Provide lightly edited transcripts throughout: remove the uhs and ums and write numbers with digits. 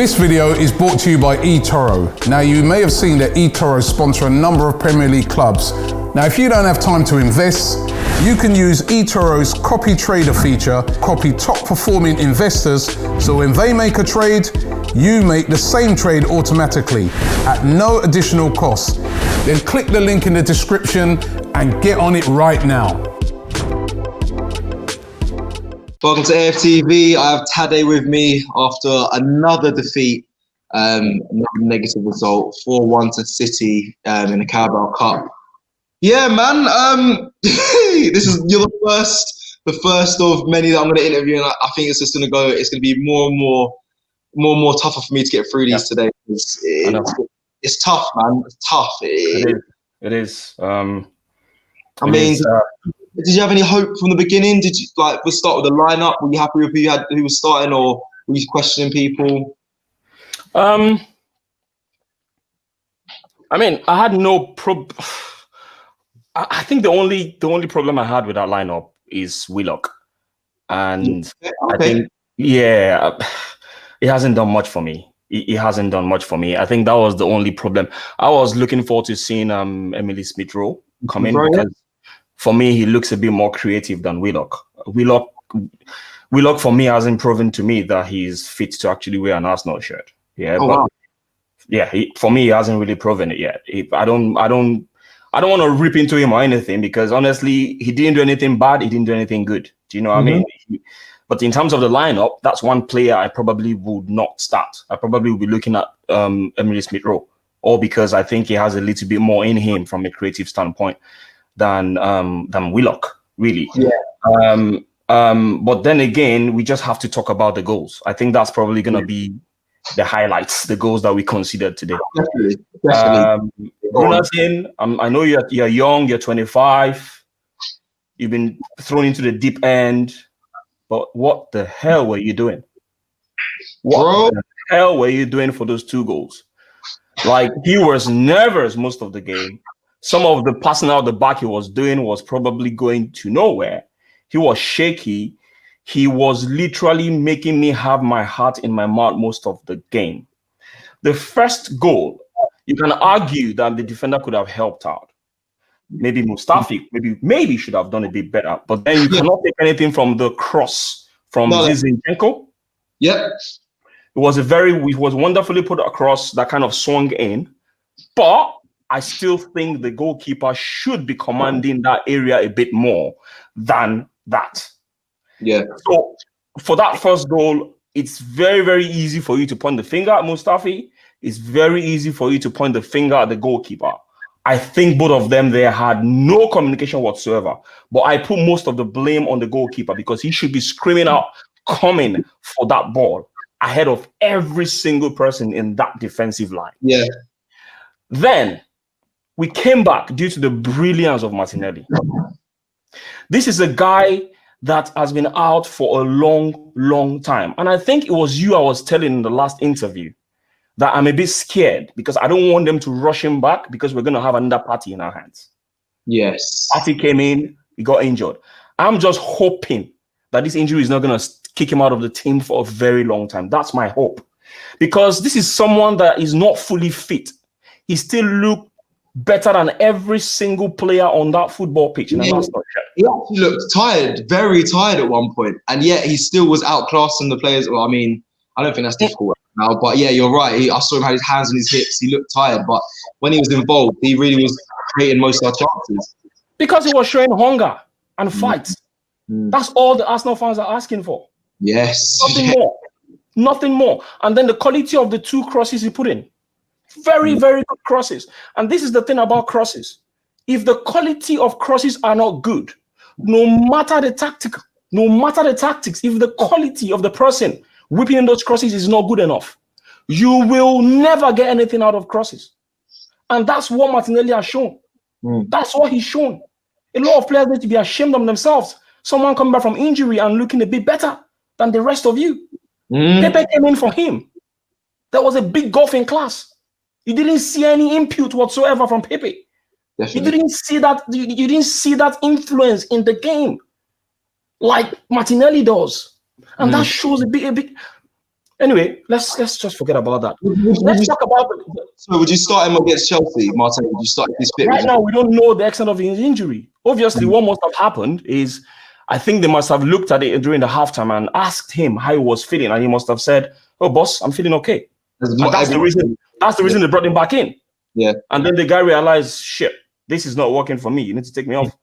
This video is brought to you by eToro. Now, you may have seen that eToro sponsor a number of Premier League clubs. Now, if you don't have time to invest, you can use eToro's CopyTrader feature, copy top performing investors, so when they make a trade, you make the same trade automatically at no additional cost. Then click the link in the description and get on it right now. Welcome to AFTV. I have Tade with me after another defeat, another negative result, 4-1 to City in the Carabao Cup. Yeah, man. You're the first of many that I'm going to interview, and I think it's just going to go. It's going to be more and more tougher for me to get through these today. It's tough, man. It's tough. It is. Did you have any hope from the beginning? Did you we'll start with the lineup? Were you happy with who was starting, or were you questioning people? I had no problem. I think the only problem I had with that lineup is Willock, and okay. I think it hasn't done much for me. It hasn't done much for me. I think that was the only problem. I was looking forward to seeing Emile Smith-Rowe come in because for me he looks a bit more creative than Willock. Willock for me hasn't proven to me that he's fit to actually wear an Arsenal shirt. For me he hasn't really proven it yet. I don't want to rip into him or anything because honestly he didn't do anything bad. He didn't do anything good. Do you know what I mean? But in terms of the lineup, that's one player I probably would not start. I probably would be looking at Emile Smith-Rowe, or because I think he has a little bit more in him from a creative standpoint than Willock, really. Yeah. But then again, we just have to talk about the goals. I think that's probably going to be the highlights, the goals that we considered today. Definitely. Brunnerton, I know you're young, you're 25, you've been thrown into the deep end. But what the hell were you doing? What the hell were you doing for those 2 goals? He was nervous most of the game. Some of the passing out the back he was doing was probably going to nowhere. He was shaky. He was literally making me have my heart in my mouth most of the game. The first goal, you can argue that the defender could have helped out. Maybe Mustafi, maybe should have done a bit better. But then you cannot take anything from the cross from Zinchenko. Yep. It was wonderfully put across that kind of swung in. But I still think the goalkeeper should be commanding that area a bit more than that. Yeah. So for that first goal, it's very, very easy for you to point the finger at Mustafi. It's very easy for you to point the finger at the goalkeeper. I think both of them there had no communication whatsoever. But I put most of the blame on the goalkeeper because he should be screaming out, coming for that ball ahead of every single person in that defensive line. Yeah. Then we came back due to the brilliance of Martinelli. This is a guy that has been out for a long, long time. And I think it was you I was telling in the last interview that I'm a bit scared because I don't want them to rush him back because we're going to have another party in our hands. Yes. Party came in, he got injured. I'm just hoping that this injury is not going to kick him out of the team for a very long time. That's my hope. Because this is someone that is not fully fit. He still looks better than every single player on that football pitch. He actually looked tired, very tired at one point. And yet he still was outclassing the players. Well, I don't think that's difficult now, but yeah, you're right. I saw him had his hands on his hips. He looked tired, but when he was involved, he really was creating most of our chances. Because he was showing hunger and fight. That's all the Arsenal fans are asking for. Yes. Nothing more. And then the quality of the 2 crosses he put in. Very, very good crosses. And this is the thing about crosses. If the quality of crosses are not good, no matter the tactics, if the quality of the person whipping in those crosses is not good enough, you will never get anything out of crosses. And that's what Martinelli has shown. That's what he's shown. A lot of players need to be ashamed of themselves. Someone coming back from injury and looking a bit better than the rest of you. Pepe came in for him. There was a big gulf in class. You didn't see any input whatsoever from Pepe. Definitely. You didn't see that. You didn't see that influence in the game like Martinelli does. And that shows a bit Anyway, let's just forget about that. Would you start him against Chelsea, Martin? Would you start if he's fit? Right now, we don't know the extent of his injury. Obviously, what must have happened is, I think they must have looked at it during the halftime and asked him how he was feeling, and he must have said, "Oh, boss, I'm feeling okay." That's the reason. That's the reason they brought him back in. Yeah. And then the guy realized, shit, this is not working for me. You need to take me off.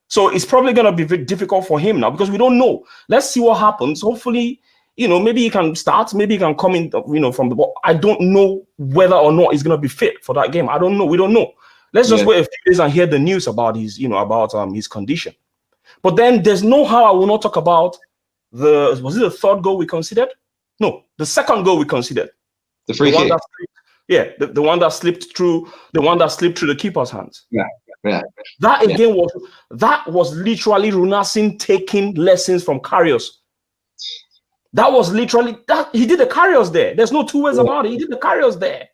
So it's probably going to be very difficult for him now because we don't know. Let's see what happens. Hopefully, maybe he can start. Maybe he can come in, from the ball. I don't know whether or not he's going to be fit for that game. I don't know. We don't know. Let's just wait a few days and hear the news about his, his condition. But then there's no how I will not talk about was it the third goal we considered? No, the second goal we considered. The free kick. The one that slipped through the keeper's hands. Yeah. That again was literally Runarsson taking lessons from Karius. That was literally that he did the Karius there. There's no two ways about it. He did the Karius there.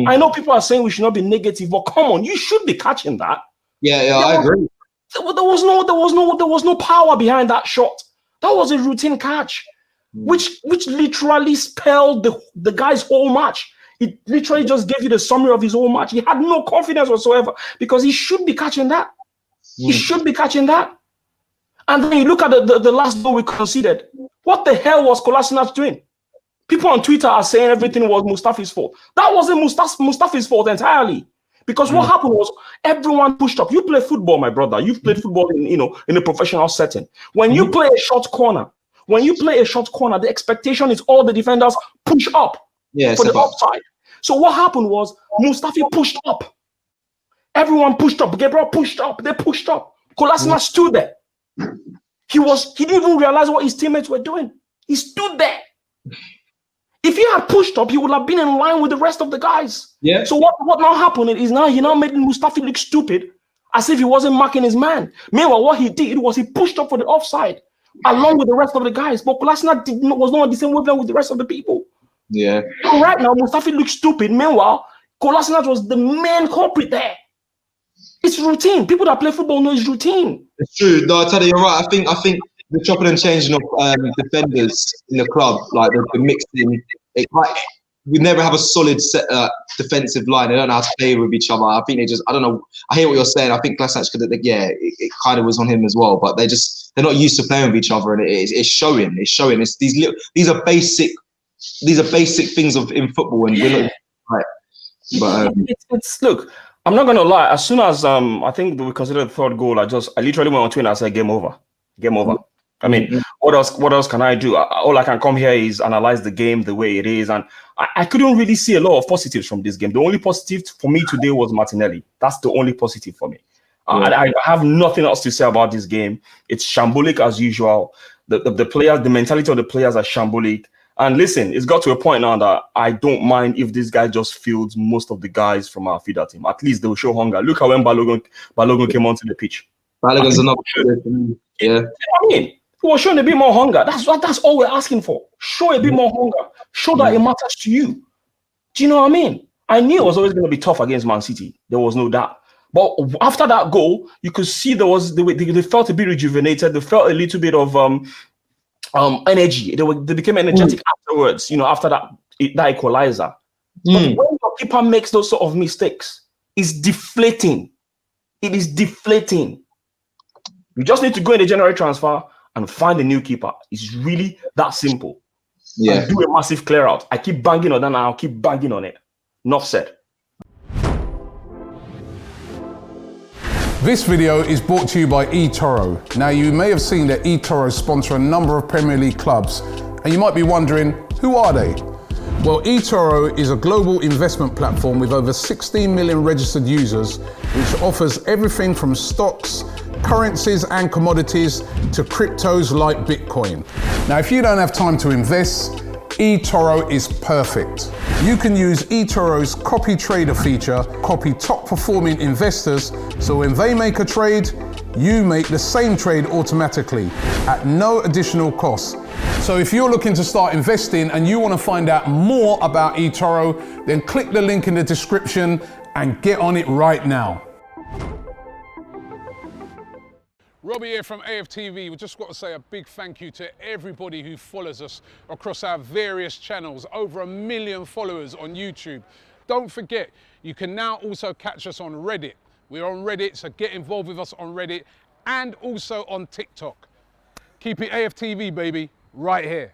I know people are saying we should not be negative, but come on, you should be catching that. Yeah, I agree. There was no power behind that shot. That was a routine catch, which literally spelled the guy's whole match. It literally just gave you the summary of his whole match. He had no confidence whatsoever because he should be catching that. He should be catching that. And then you look at the last goal we conceded. What the hell was Kolasinac doing? People on Twitter are saying everything was Mustafi's fault. That wasn't Mustafi's fault entirely. Because what happened was everyone pushed up. You play football, my brother. You've played football in a professional setting. When you play a short corner, the expectation is all the defenders push up for the offside. So what happened was Mustafi pushed up. Everyone pushed up. Gabriel pushed up. They pushed up. Kolasinac stood there. He didn't even realize what his teammates were doing. He stood there. If he had pushed up, he would have been in line with the rest of the guys. Yeah. So what now happened is he now made Mustafi look stupid, as if he wasn't marking his man. Meanwhile, what he did was he pushed up for the offside along with the rest of the guys. But Kolasinac was not on the same wavelength with the rest of the people. Yeah. So right now, Mustafi looks stupid. Meanwhile, Kolasinac was the main culprit there. It's routine. People that play football know it's routine. It's true. No, Tade, you're right. I think the chopping and changing of defenders in the club, like the mixing, we never have a solid set defensive line. They don't know how to play with each other. I think I don't know. I hear what you're saying. I think Kolasinac it kind of was on him as well. But they're not used to playing with each other, and it's showing. It's showing. It's these are basic things in football, and we're not right. But look. I'm not gonna lie. As soon as I think we considered the third goal, I literally went on Twitter and I said, "Game over, game over." I mean, what else can I do? All I can come here is analyze the game the way it is, and I couldn't really see a lot of positives from this game. The only positive for me today was Martinelli. That's the only positive for me. I have nothing else to say about this game. It's shambolic as usual. The players, the mentality of the players are shambolic. And listen, it's got to a point now that I don't mind if this guy just fields most of the guys from our feeder team. At least they will show hunger. Look how when Balogun came onto the pitch. Balogun's another. Yeah. I mean, he was showing a bit more hunger. That's all we're asking for. Show a bit more hunger. Show that it matters to you. Do you know what I mean? I knew it was always going to be tough against Man City. There was no doubt. But after that goal, you could see they felt a bit rejuvenated. They felt a little bit of energy. They became energetic afterwards, after that equalizer. But when your keeper makes those sort of mistakes, it's deflating. It is deflating. You just need to go in the January transfer and find a new keeper. It's really that simple. Yeah. And do a massive clear out. I keep banging on that and I'll keep banging on it. Enough said. This video is brought to you by eToro. Now, you may have seen that eToro sponsor a number of Premier League clubs, and you might be wondering, who are they? Well, eToro is a global investment platform with over 16 million registered users, which offers everything from stocks, currencies and commodities to cryptos like Bitcoin. Now, if you don't have time to invest, eToro is perfect. You can use eToro's CopyTrader feature, copy top performing investors, so when they make a trade, you make the same trade automatically at no additional cost. So if you're looking to start investing and you want to find out more about eToro, then click the link in the description and get on it right now. Robbie here from AFTV. We just got to say a big thank you to everybody who follows us across our various channels. Over 1 million followers on YouTube. Don't forget, you can now also catch us on Reddit. We're on Reddit, so get involved with us on Reddit and also on TikTok. Keep it AFTV, baby, right here.